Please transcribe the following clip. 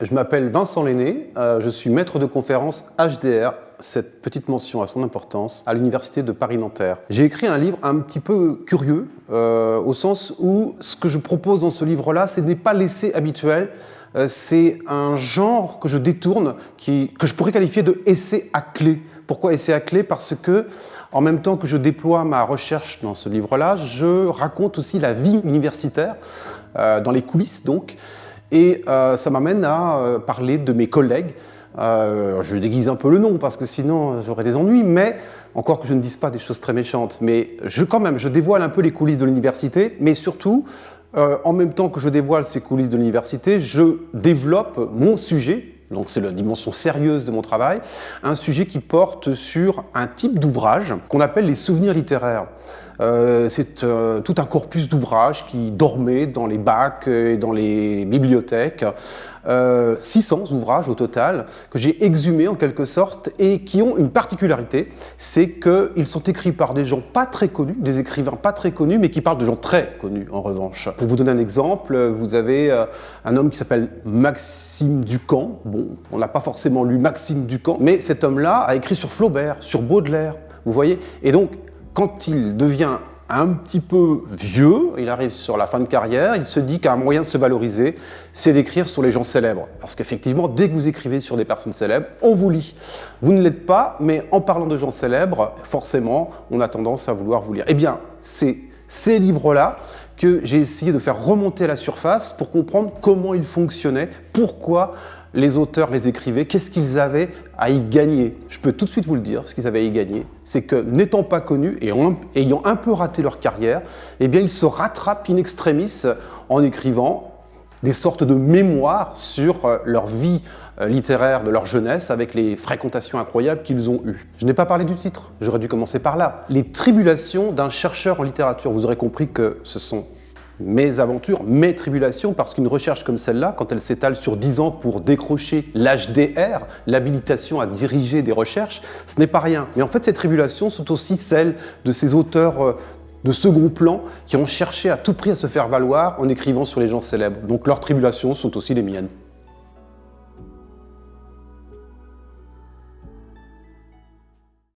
Je m'appelle Vincent Lenné, je suis maître de conférence HDR, cette petite mention à son importance, à l'Université de Paris-Nanterre. J'ai écrit un livre un petit peu curieux, au sens où ce que je propose dans ce livre-là, ce n'est pas l'essai habituel, c'est un genre que je détourne, que je pourrais qualifier de essai à clé. Pourquoi essai à clé? Parce que, en même temps que je déploie ma recherche dans ce livre-là, je raconte aussi la vie universitaire, dans les coulisses donc. Et ça m'amène à parler de mes collègues. Je déguise un peu le nom parce que sinon j'aurais des ennuis, mais encore que je ne dise pas des choses très méchantes, mais quand même, je dévoile un peu les coulisses de l'université, mais surtout, en même temps que je dévoile ces coulisses de l'université, je développe mon sujet. Donc c'est la dimension sérieuse de mon travail, un sujet qui porte sur un type d'ouvrage qu'on appelle les souvenirs littéraires. C'est tout un corpus d'ouvrages qui dormait dans les bacs et dans les bibliothèques. 600 ouvrages au total que j'ai exhumés en quelque sorte et qui ont une particularité, c'est qu'ils sont écrits par des gens pas très connus, des écrivains pas très connus, mais qui parlent de gens très connus en revanche. Pour vous donner un exemple, vous avez un homme qui s'appelle Maxime Ducamp. Bon, on n'a pas forcément lu Maxime Ducamp, mais cet homme-là a écrit sur Flaubert, sur Baudelaire, vous voyez. Et donc, quand il devient un petit peu vieux, il arrive sur la fin de carrière, il se dit qu'un moyen de se valoriser, c'est d'écrire sur les gens célèbres. Parce qu'effectivement, dès que vous écrivez sur des personnes célèbres, on vous lit. Vous ne l'êtes pas, mais en parlant de gens célèbres, forcément, on a tendance à vouloir vous lire. Eh bien, c'est ces livres-là que j'ai essayé de faire remonter à la surface pour comprendre comment ils fonctionnaient, pourquoi les auteurs les écrivaient, qu'est-ce qu'ils avaient à y gagner. Je peux tout de suite vous le dire, ce qu'ils avaient à y gagner, c'est que n'étant pas connus et ayant un peu raté leur carrière, eh bien ils se rattrapent in extremis en écrivant des sortes de mémoires sur leur vie littéraire de leur jeunesse avec les fréquentations incroyables qu'ils ont eues. Je n'ai pas parlé du titre, j'aurais dû commencer par là. Les tribulations d'un chercheur en littérature. Vous aurez compris que ce sont mes aventures, mes tribulations, parce qu'une recherche comme celle-là, quand elle s'étale sur 10 ans pour décrocher l'HDR, l'habilitation à diriger des recherches, ce n'est pas rien. Mais en fait, ces tribulations sont aussi celles de ces auteurs de second plan qui ont cherché à tout prix à se faire valoir en écrivant sur les gens célèbres. Donc leurs tribulations sont aussi les miennes.